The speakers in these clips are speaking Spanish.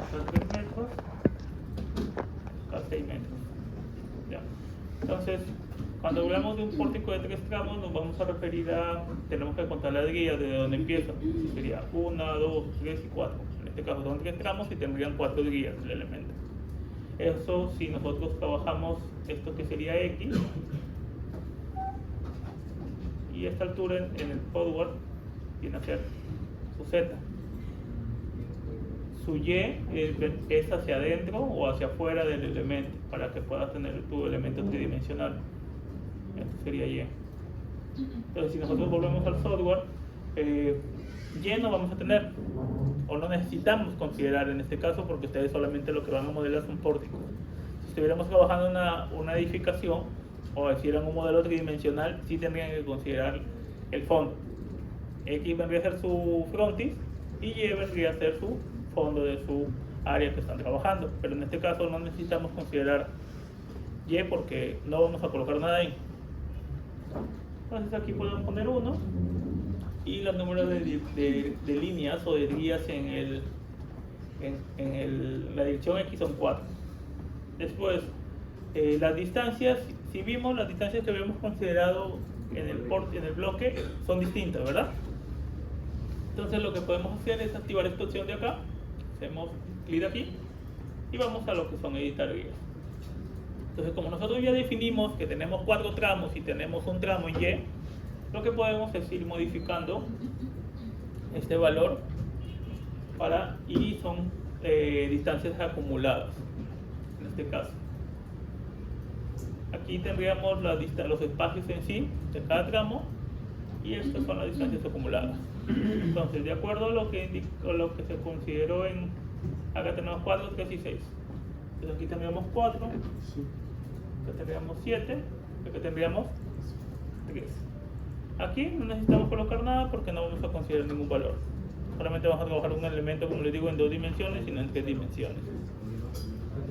acá 3 metros, acá 6 metros. Ya. Entonces, cuando hablamos de un pórtico de 3 tramos, nos vamos a referir a, tenemos que contar las guías de donde empieza. Sería 1, 2, 3 y 4. En este caso son 3 tramos y tendrían 4 guías el elemento. Eso si nosotros trabajamos esto que sería X, y esta altura en el forward viene a ser su Z. Su Y es hacia adentro o hacia afuera del elemento para que puedas tener tu elemento tridimensional. Esto sería Y. Entonces, si nosotros volvemos al software, Y no vamos a tener, o no necesitamos considerar en este caso, porque ustedes solamente lo que van a modelar es un pórtico. Si estuviéramos trabajando en una edificación, o si eran un modelo tridimensional, sí tendrían que considerar el fondo. X vendría a ser su frontis y Y vendría a ser su fondo de su área que están trabajando, pero en este caso no necesitamos considerar Y porque no vamos a colocar nada ahí. Entonces aquí podemos poner 1 y los números de líneas o de guías en la dirección X son 4. Después, las distancias, si vimos las distancias que habíamos considerado en el bloque son distintas, ¿verdad? Entonces lo que podemos hacer es activar esta opción de acá. Hacemos clic aquí y vamos a lo que son editar guías. Entonces, como nosotros ya definimos que tenemos 4 tramos y tenemos un tramo en Y, lo que podemos es ir modificando este valor y son distancias acumuladas en este caso. Aquí tendríamos los espacios en sí de cada tramo y estas son las distancias acumuladas. Entonces, de acuerdo a lo que se consideró acá tenemos 4, 3 y 6. Entonces aquí tendríamos 4, acá tendríamos 7, acá tendríamos 3. Aquí no necesitamos colocar nada porque no vamos a considerar ningún valor. Solamente vamos a trabajar un elemento, como les digo, en 2 dimensiones y no en 3 dimensiones.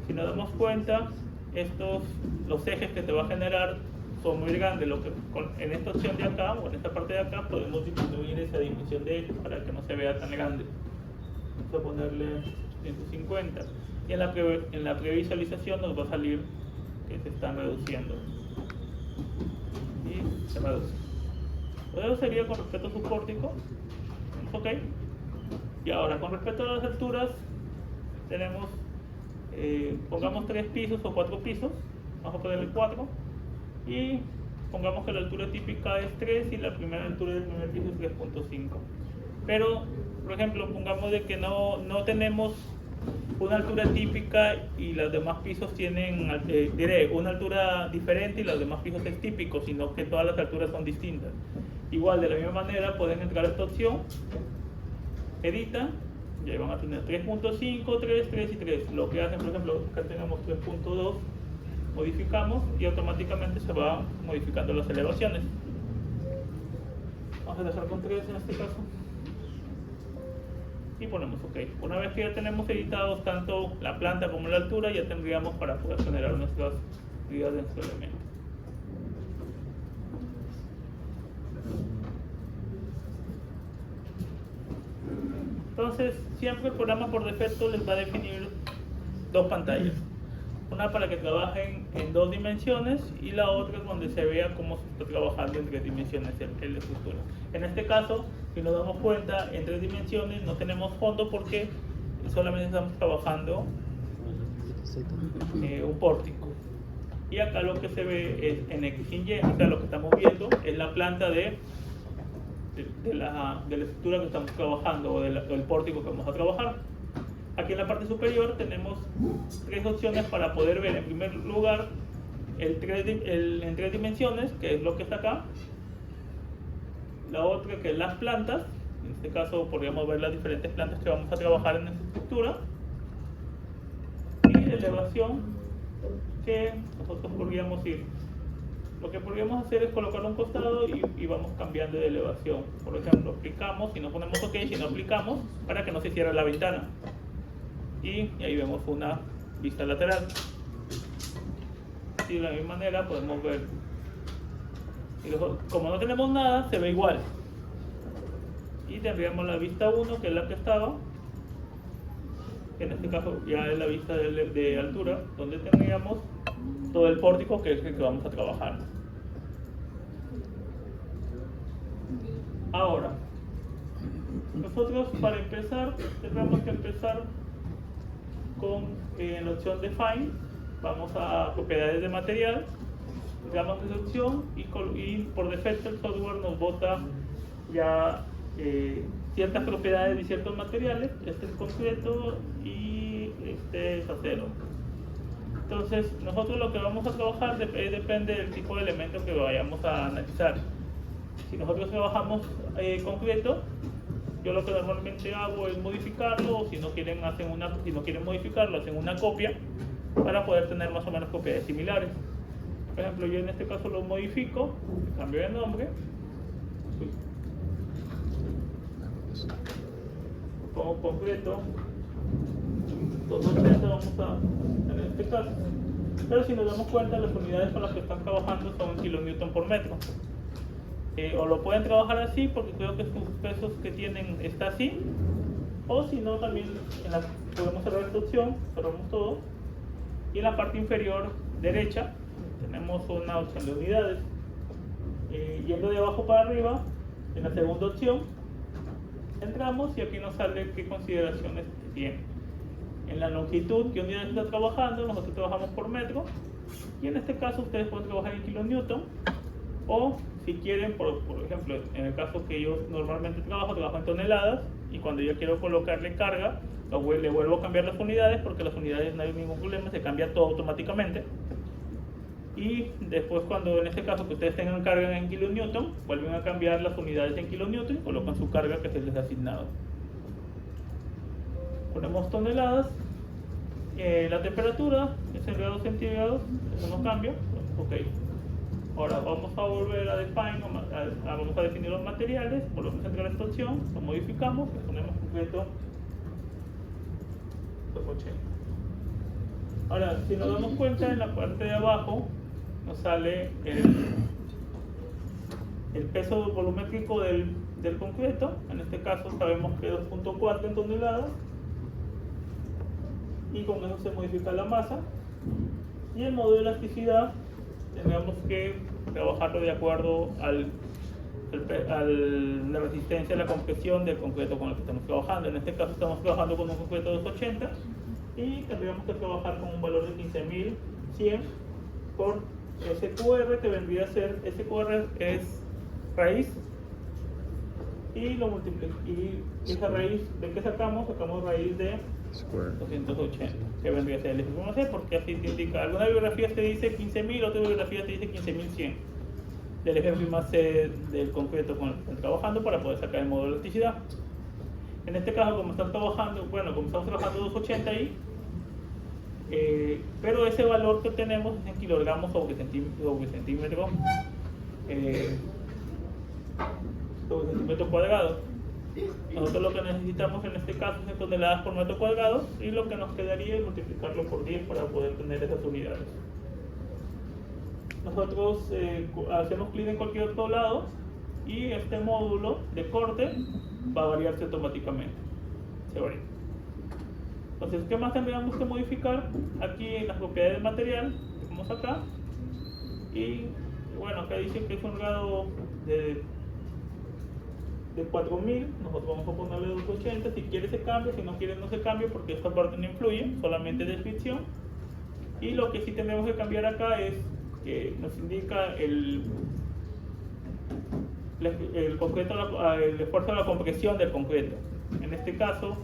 Si nos damos cuenta, los ejes que te va a generar son muy grandes. En esta opción de acá o en esta parte de acá podemos disminuir esa dimensión de ejes para que no se vea tan grande. Vamos a ponerle 150 y en la previsualización nos va a salir que se están reduciendo y se reduce. Eso sería con respecto a su pórtico. Ok. Y ahora con respecto a las alturas tenemos pongamos 3 pisos o 4 pisos. Vamos a ponerle 4 y pongamos que la altura típica es 3 y la primera altura del primer piso es 3.5. Pero, por ejemplo, pongamos de que no tenemos una altura típica y los demás pisos tienen una altura diferente y los demás pisos es típico, sino que todas las alturas son distintas. Igual, de la misma manera, pueden entrar a esta opción, editan, y ahí van a tener 3.5, 3, 3 y 3. Lo que hacen, por ejemplo, acá tenemos 3.2, modificamos y automáticamente se van modificando las elevaciones. Vamos a dejar con 3 en este caso. Y ponemos OK. Una vez que ya tenemos editados tanto la planta como la altura, ya tendríamos para poder generar nuestras guías de nuestro elemento. Entonces, siempre el programa por defecto les va a definir 2 pantallas. Una para que trabajen en 2 dimensiones y la otra donde se vea cómo se está trabajando en 3 dimensiones en la estructura. En este caso, si nos damos cuenta, en 3 dimensiones no tenemos fondo porque solamente estamos trabajando un pórtico. Y acá lo que se ve es en X y Y, o sea, lo que estamos viendo es la planta de la estructura que estamos trabajando o del pórtico que vamos a trabajar. Aquí en la parte superior tenemos 3 opciones para poder ver. En primer lugar, en 3 dimensiones, que es lo que está acá. La otra, que es las plantas. En este caso podríamos ver las diferentes plantas que vamos a trabajar en esta estructura. Y la elevación, que nosotros podríamos ir. Lo que podríamos hacer es colocar un costado y vamos cambiando de elevación. Por ejemplo, aplicamos, si no ponemos OK, si no aplicamos, para que no se cierre la ventana. Y ahí vemos una vista lateral. Y de la misma manera podemos ver. Como no tenemos nada, se ve igual. Y tendríamos la vista 1, que es la que estaba. en este caso ya es la vista de altura, donde tendríamos todo el pórtico que es el que vamos a trabajar. Ahora, nosotros para empezar tendremos que empezar con la opción Define. Vamos a propiedades de material, damos esa opción y por defecto el software nos bota ya ciertas propiedades de ciertos materiales. Este es concreto y este es acero. Entonces nosotros lo que vamos a trabajar depende del tipo de elemento que vayamos a analizar. Si nosotros trabajamos concreto, yo lo que normalmente hago es modificarlo, o si no quieren modificarlo, hacen una copia para poder tener más o menos propiedades similares. Por ejemplo, yo en este caso lo modifico, cambio de nombre, pongo concreto, 280 vamos a, en este caso. Pero si nos damos cuenta, las unidades con las que están trabajando son en kilonewton por metro. O lo pueden trabajar así porque creo que sus pesos que tienen está así, o si no también podemos cerrar esta opción, cerramos todo, y en la parte inferior derecha tenemos una opción de unidades. Yendo de abajo para arriba, en la segunda opción entramos y aquí nos sale qué consideraciones tiene. En la longitud, qué unidades está trabajando, nosotros trabajamos por metro, y en este caso ustedes pueden trabajar en kilonewton, o si quieren, por ejemplo, en el caso que yo normalmente trabajo en toneladas, y cuando yo quiero colocarle carga, le vuelvo a cambiar las unidades, porque las unidades no hay ningún problema, se cambia todo automáticamente. Y después, cuando en este caso que ustedes tengan carga en kilonewton, vuelven a cambiar las unidades en kilonewton y colocan su carga que se les ha asignado. Ponemos toneladas, la temperatura es en grados centígrados, eso no cambia, ok. Ahora vamos a volver a define, vamos a definir los materiales, volvemos a entrar a esta opción, lo modificamos y ponemos concreto 280. Ahora, si nos damos cuenta, en la parte de abajo nos sale el peso volumétrico del concreto. En este caso sabemos que 2.4 en toneladas, y con eso se modifica la masa. Y el modo de elasticidad tendríamos que trabajarlo de acuerdo a la resistencia a la compresión del concreto con el que estamos trabajando. En este caso estamos trabajando con un concreto 280 y tendríamos que trabajar con un valor de 15.100 por SQR, que vendría a ser, SQR es raíz, y lo multiplica, y esa raíz, ¿de qué sacamos? Sacamos raíz de 280, que vendría a ser el F1C, porque así te indica. Alguna bibliografía te dice 15.000, otra bibliografía te dice 15.100 del F1C del concreto con el que están trabajando, para poder sacar el modo de elasticidad. En este caso, como estamos trabajando 280 ahí, pero ese valor que tenemos es en kilogramos sobre centímetro cuadrado. Nosotros lo que necesitamos en este caso es en toneladas por metro cuadrado, y lo que nos quedaría es multiplicarlo por 10 para poder tener esas unidades. Nosotros hacemos clic en cualquier otro lado y este módulo de corte va a variarse automáticamente. Se varía. Entonces, ¿qué más tendríamos que modificar? Aquí en las propiedades del material, vamos acá, y bueno, acá dice que es un grado de 4000, nosotros vamos a ponerle 280, si quiere se cambia, si no quiere no se cambia, porque esta parte no influye, solamente descripción. Y lo que sí tenemos que cambiar acá es que nos indica el concreto, el esfuerzo de la compresión del concreto. En este caso,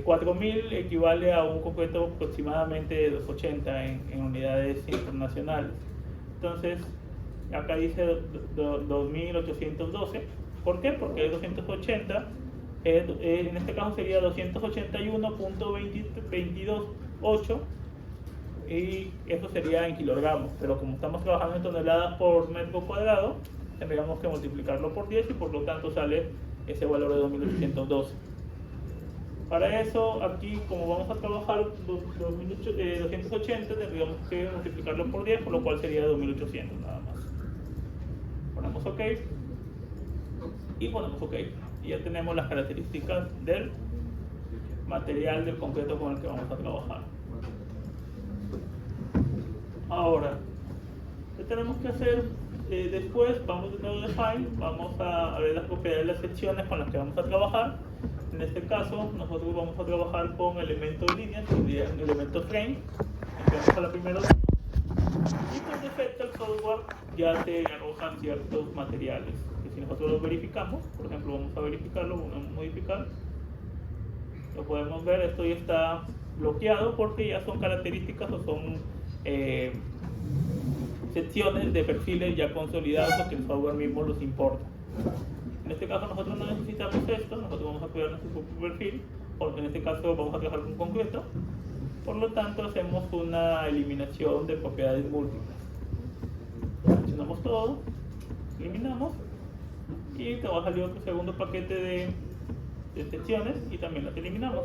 4000 equivale a un concreto aproximadamente de 280 en unidades internacionales. Entonces, acá dice 2812. ¿Por qué? Porque 280, en este caso sería 281.228, y eso sería en kilogramos, pero como estamos trabajando en toneladas por metro cuadrado, tendríamos que multiplicarlo por 10 y por lo tanto sale ese valor de 2812. Para eso, aquí como vamos a trabajar 280, tendríamos que multiplicarlo por 10, por lo cual sería 2800 nada más. Ponemos OK y ponemos OK, y ya tenemos las características del material del concreto con el que vamos a trabajar. Ahora, ¿qué tenemos que hacer? Después vamos de nuevo de File, vamos a ver las propiedades de las secciones con las que vamos a trabajar. En este caso, nosotros vamos a trabajar con elementos de líneas, un elemento frame. Entramos a la primera opción y por defecto el software ya te arroja ciertos materiales que si nosotros los verificamos, por ejemplo vamos a verificarlo, vamos a modificar, lo podemos ver, esto ya está bloqueado porque ya son características o son secciones de perfiles ya consolidados o que el software mismo los importa. En este caso nosotros no necesitamos esto, nosotros vamos a crear nuestro propio perfil, porque en este caso vamos a trabajar con concreto, por lo tanto hacemos una eliminación de propiedades múltiples. Seleccionamos todo, eliminamos y te va a salir otro segundo paquete de secciones y también las eliminamos.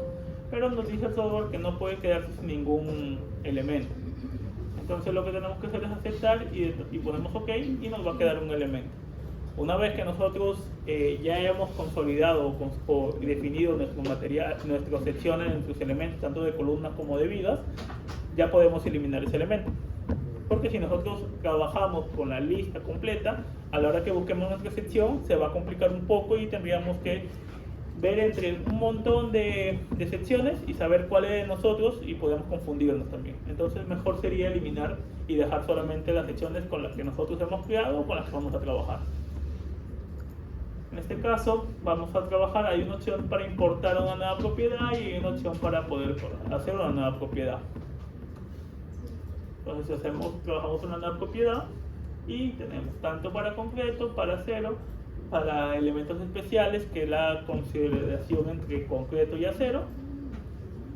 Pero nos dice el software que no puede quedarse sin ningún elemento. Entonces lo que tenemos que hacer es aceptar y ponemos OK y nos va a quedar un elemento. Una vez que nosotros ya hayamos consolidado o definido nuestro material, nuestras secciones, nuestros elementos, tanto de columnas como de vigas, ya podemos eliminar ese elemento. Porque si nosotros trabajamos con la lista completa, a la hora que busquemos nuestra sección, se va a complicar un poco y tendríamos que ver entre un montón de secciones y saber cuál es de nosotros y podemos confundirnos también. Entonces mejor sería eliminar y dejar solamente las secciones con las que nosotros hemos creado o con las que vamos a trabajar. En este caso vamos a trabajar, hay una opción para importar una nueva propiedad y una opción para poder hacer una nueva propiedad. Entonces trabajamos una nueva propiedad y tenemos tanto para concreto, para acero, para elementos especiales, que es la consideración entre concreto y acero,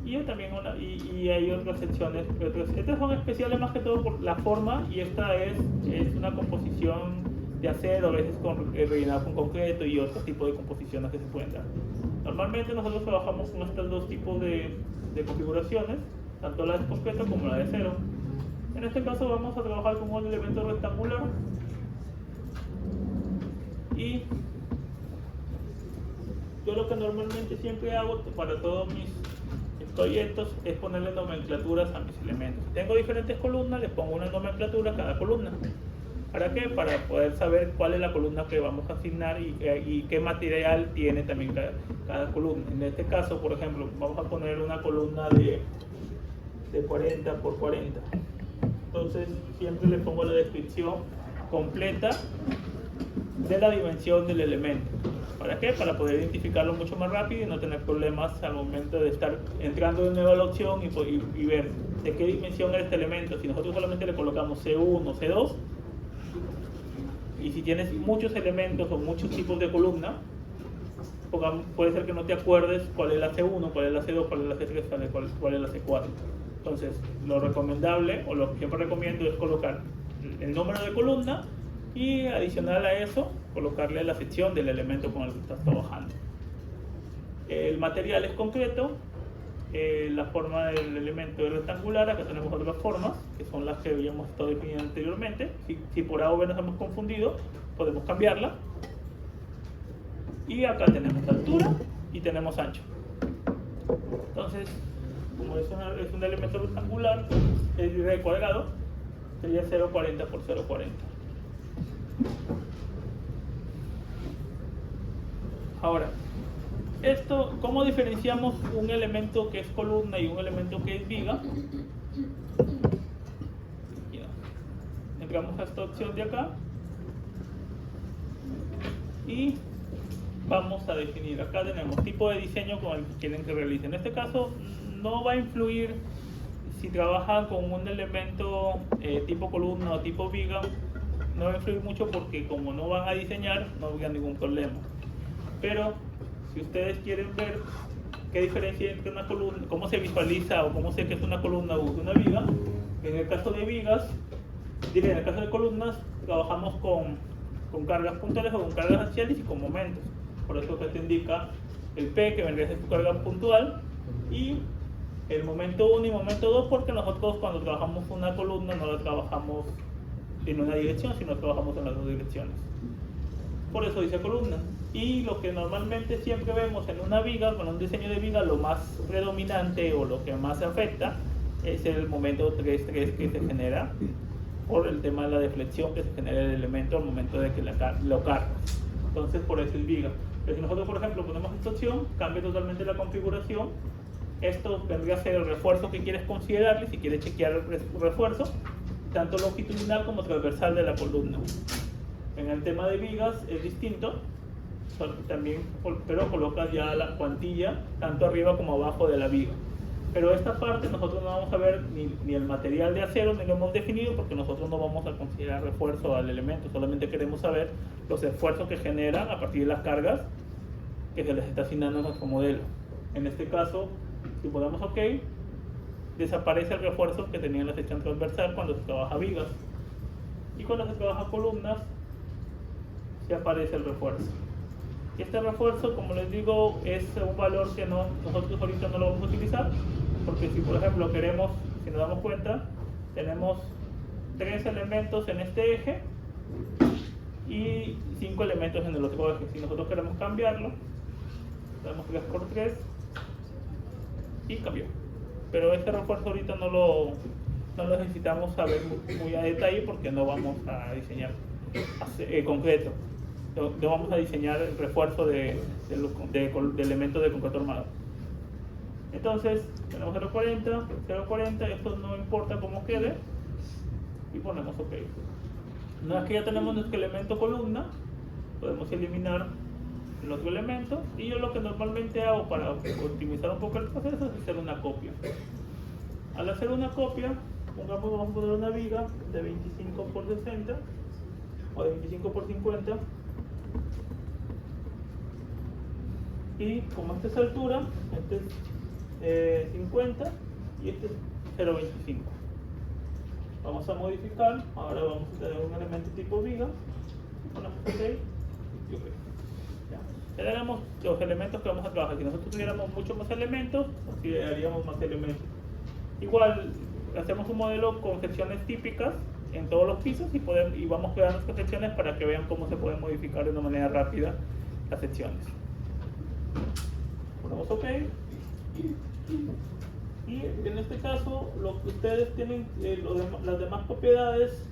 y también y hay otras secciones. Estas son especiales más que todo por la forma, y esta es una composición de acero, a veces rellenada con concreto y otro tipo de composiciones que se pueden dar. Normalmente nosotros trabajamos con estos dos tipos de configuraciones, tanto la de concreto como la de acero. En este caso vamos a trabajar con un elemento rectangular y yo lo que normalmente siempre hago para todos mis proyectos es ponerle nomenclaturas a mis elementos. Si tengo diferentes columnas, les pongo una nomenclatura a cada columna. ¿Para qué? Para poder saber cuál es la columna que vamos a asignar y qué material tiene también cada columna. En este caso, por ejemplo, vamos a poner una columna de 40 por 40. Entonces siempre le pongo la descripción completa de la dimensión del elemento. ¿Para qué? Para poder identificarlo mucho más rápido y no tener problemas al momento de estar entrando de nuevo a la opción y ver de qué dimensión es este elemento. Si nosotros solamente le colocamos C1 o C2, y si tienes muchos elementos o muchos tipos de columna, puede ser que no te acuerdes cuál es la C1, cuál es la C2, cuál es la C3, cuál es la C4. Entonces, lo recomendable, o lo que siempre recomiendo, es colocar el número de columna y adicional a eso, colocarle la sección del elemento con el que estás trabajando. El material es concreto, la forma del elemento es rectangular. Acá tenemos otras formas, que son las que habíamos estado definiendo anteriormente. Si por A o B nos hemos confundido, podemos cambiarla. Y acá tenemos altura y tenemos ancho. Entonces, como es un elemento rectangular, es de cuadrado, sería 0,40 por 0,40. Ahora, ¿cómo diferenciamos un elemento que es columna y un elemento que es viga? Entramos a esta opción de acá y vamos a definir. Acá tenemos tipo de diseño con el que quieren que realicen. En este caso no va a influir si trabajan con un elemento tipo columna o tipo viga, no va a influir mucho porque como no van a diseñar no habría ningún problema. Pero si ustedes quieren ver qué diferencia entre una columna, cómo se visualiza o cómo sé que es una columna o una viga, en el caso de vigas, en el caso de columnas, trabajamos con cargas puntuales o con cargas axiales y con momentos. Por eso que te indica el P, que vendría a ser tu carga puntual, y el momento 1 y momento 2, porque nosotros cuando trabajamos una columna no la trabajamos en una dirección, sino trabajamos en las dos direcciones. Por eso dice columna. Y lo que normalmente siempre vemos en una viga, con un diseño de viga, lo más predominante o lo que más afecta es el momento 3-3 que se genera por el tema de la deflexión que se genera el elemento al momento de que lo cargas. Entonces por eso es viga. Pero si nosotros, por ejemplo, ponemos esta opción, cambia totalmente la configuración. Esto vendría a ser el refuerzo que quieres considerarle, si quieres chequear el refuerzo, tanto longitudinal como transversal de la columna. En el tema de vigas es distinto, también, pero colocas ya la cuantilla tanto arriba como abajo de la viga. Pero esta parte nosotros no vamos a ver ni el material de acero, ni lo hemos definido, porque nosotros no vamos a considerar refuerzo al elemento, solamente queremos saber los esfuerzos que generan a partir de las cargas que se les está asignando a nuestro modelo. En este caso, si ponemos OK, desaparece el refuerzo que tenía en la sección transversal cuando se trabaja vigas. Y cuando se trabaja columnas, se aparece el refuerzo. Y este refuerzo, como les digo, es un valor que nosotros ahorita no lo vamos a utilizar, porque si por ejemplo queremos, si nos damos cuenta, tenemos 3 elementos en este eje y 5 elementos en el otro eje. Si nosotros queremos cambiarlo, damos 3 por 3 y cambió. Pero este refuerzo ahorita no lo necesitamos saber muy a detalle porque no vamos a diseñar concreto. No vamos a diseñar el refuerzo de elementos de concreto armado. Entonces, tenemos 0.40, esto no importa cómo quede, y ponemos OK. Una vez que ya tenemos nuestro elemento columna, podemos eliminar el otro elemento, y yo lo que normalmente hago para optimizar un poco el proceso es hacer una copia. Al hacer una copia, vamos a poner una viga de 25 por 60 o de 25 por 50. Y como esta es altura, este es 50 y este es 0.25. Vamos a modificar, ahora vamos a tener un elemento tipo viga, ponemos OK y OK. Ya tenemos los elementos que vamos a trabajar. Si nosotros tuviéramos muchos más elementos, consideraríamos más elementos. Igual, hacemos un modelo con secciones típicas en todos los pisos y vamos creando estas secciones para que vean cómo se pueden modificar de una manera rápida las secciones. Ponemos OK y en este caso lo que ustedes tienen, las demás propiedades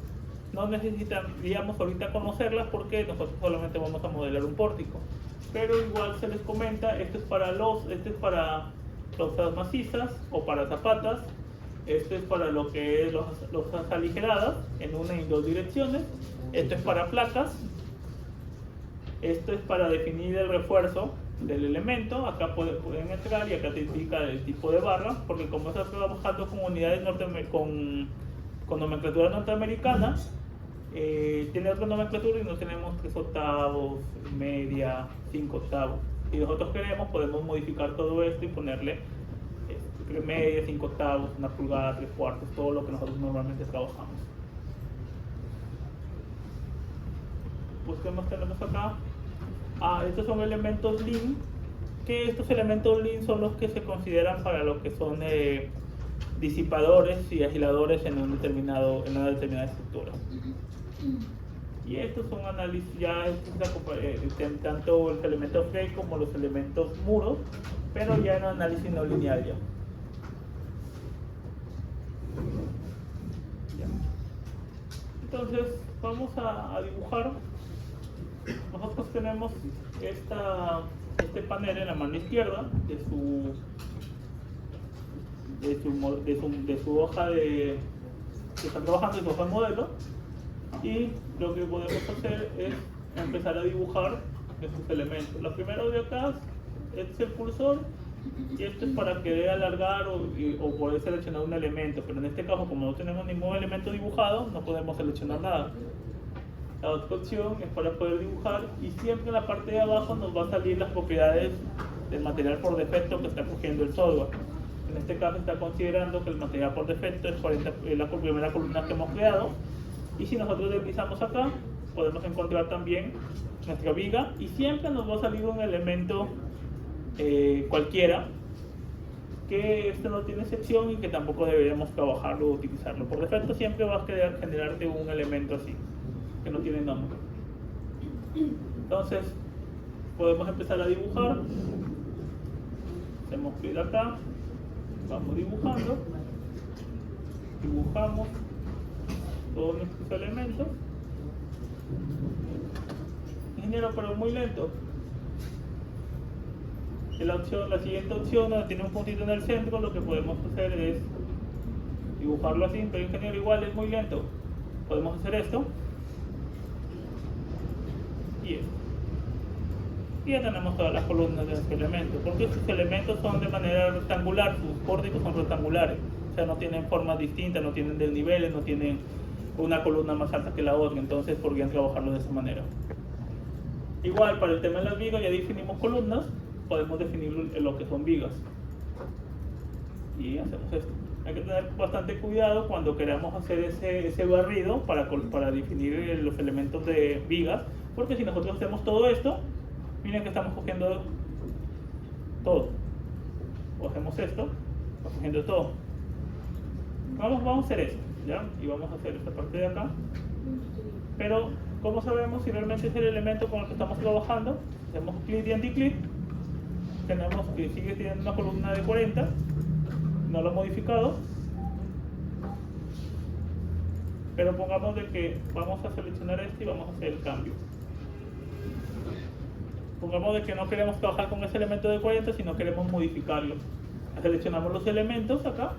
no necesitaríamos ahorita conocerlas porque nosotros solamente vamos a modelar un pórtico, pero igual se les comenta, este es para losas macizas o para zapatas, este es para lo que es losas aligeradas en una y dos direcciones, esto es para placas, esto es para definir el refuerzo del elemento. Acá pueden entrar y acá te indica el tipo de barra, porque como estás trabajando con unidades con nomenclatura norteamericana, tiene otra nomenclatura y no tenemos 3 octavos, media, 5 octavos. Si nosotros queremos, podemos modificar todo esto y ponerle media, 5 octavos, 1 pulgada, 3 cuartos, todo lo que nosotros normalmente trabajamos. Pues, ¿qué más tenemos acá? Estos son elementos lean, que estos elementos lean son los que se consideran para lo que son disipadores y aisladores en una determinada estructura. Y estos son análisis, ya tanto los elementos frame como los elementos muros, pero ya en análisis no lineal ya. Entonces vamos a dibujar. Nosotros tenemos este panel en la mano izquierda de su hoja que están trabajando, de su hoja de modelo, y lo que podemos hacer es empezar a dibujar estos elementos. Lo primero de acá es el cursor, y esto es para querer alargar o poder seleccionar un elemento, pero en este caso, como no tenemos ningún elemento dibujado, no podemos seleccionar nada. La otra opción es para poder dibujar, y siempre en la parte de abajo nos va a salir las propiedades del material por defecto que está cogiendo el software. En este caso está considerando que el material por defecto es la primera columna que hemos creado, y si nosotros deslizamos acá podemos encontrar también nuestra viga, y siempre nos va a salir un elemento cualquiera que este no tiene sección y que tampoco deberíamos trabajarlo o utilizarlo. Por defecto siempre va a generarte un elemento así que no tiene nombre. Entonces, podemos empezar a dibujar. Hacemos clic acá, vamos dibujando, dibujamos todos nuestros elementos. Ingeniero, pero muy lento. La siguiente opción, donde tiene un puntito en el centro, lo que podemos hacer es dibujarlo así, pero ingeniero, igual es muy lento. Podemos hacer esto y esto. Y ya tenemos todas las columnas de este elemento, porque estos elementos son de manera rectangular, sus pórticos son rectangulares, o sea, no tienen formas distintas, no tienen desniveles, no tienen una columna más alta que la otra, entonces podrían trabajarlo de esa manera. Igual, para el tema de las vigas ya definimos columnas, podemos definir lo que son vigas. Y hacemos esto. Hay que tener bastante cuidado cuando queramos hacer ese barrido para definir los elementos de vigas, porque si nosotros hacemos todo esto, miren que estamos cogiendo todo. O hacemos esto, estamos cogiendo todo. Vamos a hacer esto, ¿ya? Y vamos a hacer esta parte de acá. Pero, ¿cómo sabemos si realmente es el elemento con el que estamos trabajando? Hacemos clic y anticlic. Tenemos que sigue teniendo una columna de 40. No lo he modificado. Pero pongamos de que vamos a seleccionar este y vamos a hacer el cambio. Pongamos de que no queremos trabajar con ese elemento de 40, sino queremos modificarlo. Seleccionamos los elementos acá.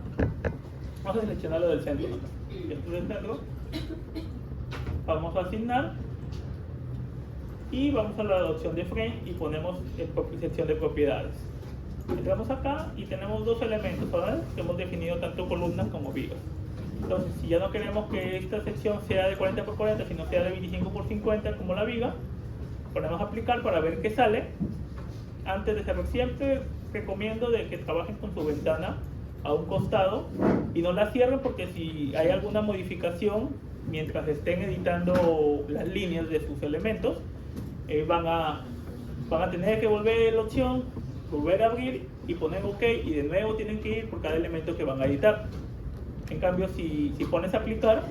Vamos a seleccionar lo del centro. Este es el centro. Vamos a asignar. Y vamos a la opción de frame y ponemos sección de propiedades. Entramos acá y tenemos dos elementos, ¿verdad? Que hemos definido tanto columnas como vigas. Entonces, si ya no queremos que esta sección sea de 40 por 40, sino sea de 25 por 50 como la viga, ponemos aplicar para ver qué sale. Antes de cerrar, siempre recomiendo de que trabajen con su ventana a un costado y no la cierren, porque si hay alguna modificación mientras estén editando las líneas de sus elementos, van a tener que volver la opción, volver a abrir y poner OK, y de nuevo tienen que ir por cada elemento que van a editar. En cambio, si pones aplicar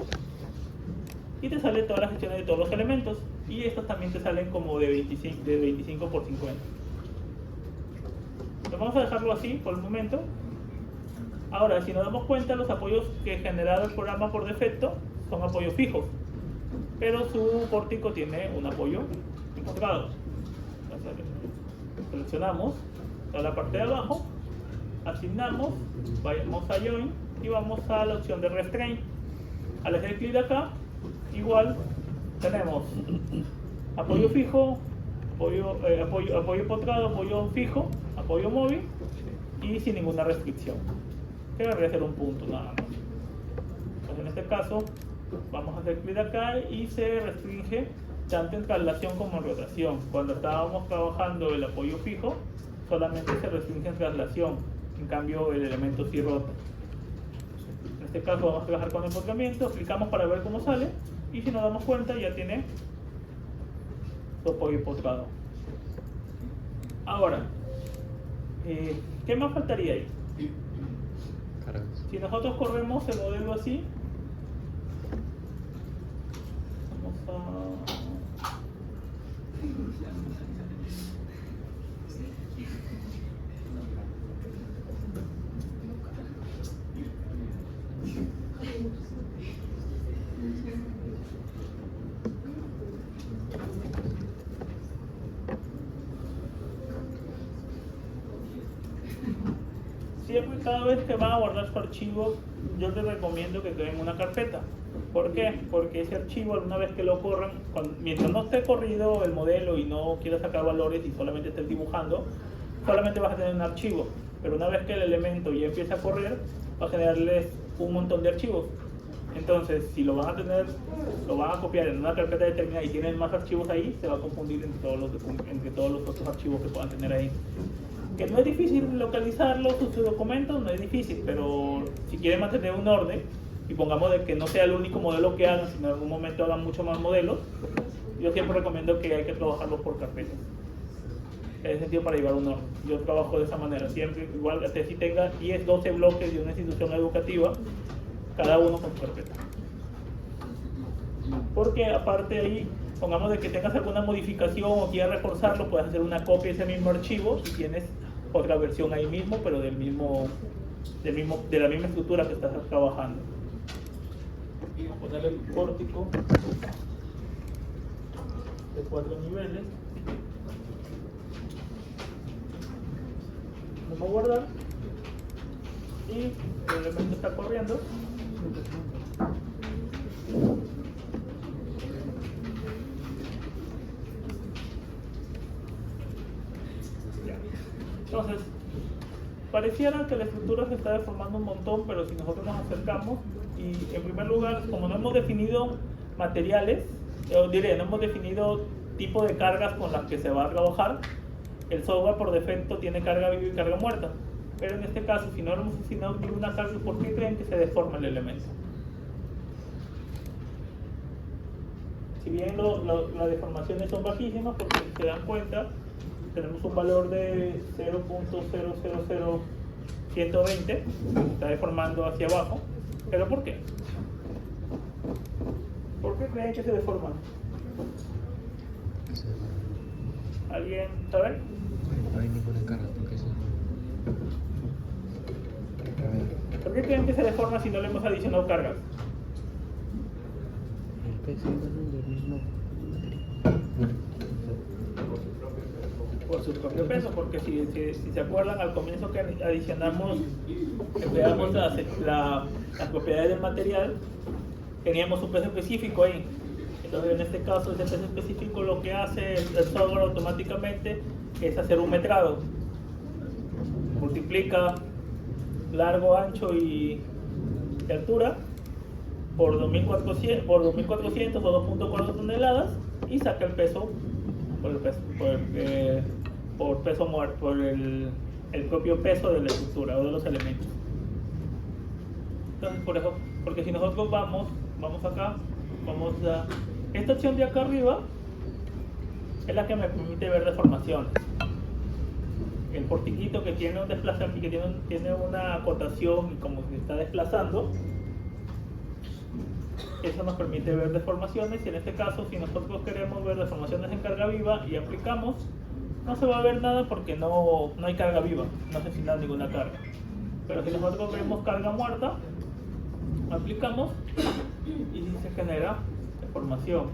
y te salen todas las secciones de todos los elementos, y estos también te salen como de 25 por 50. Entonces vamos a dejarlo así por el momento. Ahora, si nos damos cuenta, los apoyos que genera el programa por defecto son apoyos fijos, pero su pórtico tiene un apoyo encontrado. Entonces, seleccionamos toda la parte de abajo, asignamos, vamos a Join y vamos a la opción de Restrain. Al hacer clic acá, igual tenemos apoyo fijo, apoyo postrado, apoyo fijo, apoyo móvil y sin ninguna restricción. Que debería ser un punto nada más. Pues en este caso vamos a hacer clic acá y se restringe tanto en traslación como en rotación. Cuando estábamos trabajando el apoyo fijo, solamente se restringe en traslación, en cambio el elemento sí rota. En este caso vamos a trabajar con empotramiento, clicamos para ver cómo sale y si nos damos cuenta ya tiene su apoyo empotrado. Ahora, ¿qué más faltaría ahí? Si nosotros corremos el modelo así, vamos a... Siempre, cada vez que van a guardar su archivo, yo les recomiendo que creen una carpeta. ¿Por qué? Porque ese archivo, una vez que lo corran, mientras no esté corrido el modelo y no quieras sacar valores y solamente estés dibujando, solamente vas a tener un archivo. Pero una vez que el elemento ya empieza a correr, va a generarles un montón de archivos. Entonces, si lo van a tener, lo van a copiar en una carpeta determinada y tienen más archivos ahí, se va a confundir entre todos los otros archivos que puedan tener ahí. Que no es difícil localizarlos, sus documentos, no es difícil, pero si quieren mantener un orden, y pongamos de que no sea el único modelo que hagan, sino en algún momento hagan muchos más modelos, yo siempre recomiendo que hay que trabajarlos por carpetas. En ese sentido, para llevar un orden. Yo trabajo de esa manera, siempre, igual hasta si tenga 10, 12 bloques de una institución educativa, cada uno con su carpeta. Porque aparte ahí pongamos de que tengas alguna modificación o quieras reforzarlo, puedes hacer una copia de ese mismo archivo y tienes otra versión ahí mismo, pero de la misma estructura que estás trabajando. Y vamos a ponerle el pórtico de 4 niveles. Vamos a guardar y el elemento está corriendo. Entonces, pareciera que la estructura se está deformando un montón, pero si nosotros nos acercamos y en primer lugar, como no hemos definido materiales, yo diré, no hemos definido tipo de cargas con las que se va a trabajar, el software por defecto tiene carga viva y carga muerta. Pero en este caso, si no hemos asignado ninguna carga, ¿por qué creen que se deforma el elemento? Si bien las deformaciones son bajísimas, porque si se dan cuenta, tenemos un valor de 0.000120, que se está deformando hacia abajo. ¿Pero por qué? ¿Por qué creen que se deforma? ¿Alguien sabe? No hay ninguna carga, porque eso... ¿Por qué creen que se deforma si no le hemos adicionado cargas? El peso es del mismo... Por su propio peso, porque si se acuerdan al comienzo que adicionamos, empleamos las propiedades del material, teníamos un peso específico ahí. Entonces en este caso ese peso específico lo que hace el software automáticamente es hacer un metrado. Multiplica largo, ancho y altura por 2400 o 2.4 toneladas y saca el peso por peso muerto, por el propio peso de la estructura o de los elementos. Entonces, por eso, porque si nosotros vamos acá, esta opción de acá arriba es la que me permite ver deformaciones. El portiquito que tiene un desplazamiento, que tiene una acotación y como se está desplazando, eso nos permite ver deformaciones. Y en este caso, si nosotros queremos ver deformaciones en carga viva y aplicamos, no se va a ver nada porque no hay carga viva, no se asigna ninguna carga. Pero si nosotros vemos carga muerta, aplicamos y se genera deformación.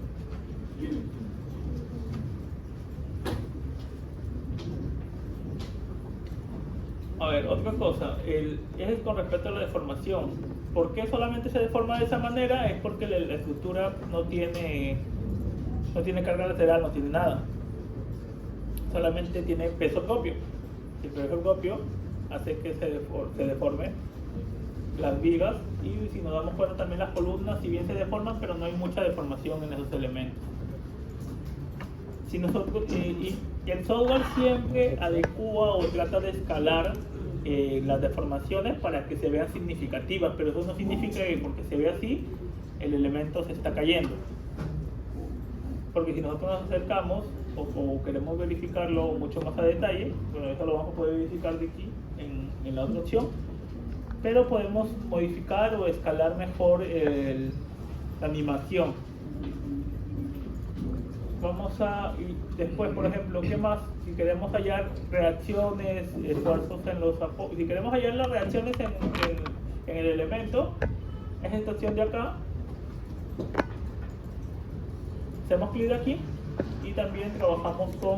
A ver, otra cosa, es con respecto a la deformación. ¿Por qué solamente se deforma de esa manera? Es porque la estructura no tiene carga lateral, no tiene nada. Solamente tiene peso propio. El peso propio hace que se deforme las vigas, y si nos damos cuenta también las columnas, si bien se deforman, pero no hay mucha deformación en esos elementos. Si nosotros, y el software siempre adecua o trata de escalar las deformaciones para que se vean significativas, pero eso no significa que porque se ve así el elemento se está cayendo, porque si nosotros nos acercamos o queremos verificarlo mucho más a detalle, bueno, eso lo vamos a poder verificar de aquí en la otra opción, pero podemos modificar o escalar mejor la animación. Y después, por ejemplo, ¿qué más? Si queremos hallar reacciones, esfuerzos en los apoyos, si queremos hallar las reacciones en el elemento, es esta opción de acá. Hacemos clic aquí y también trabajamos con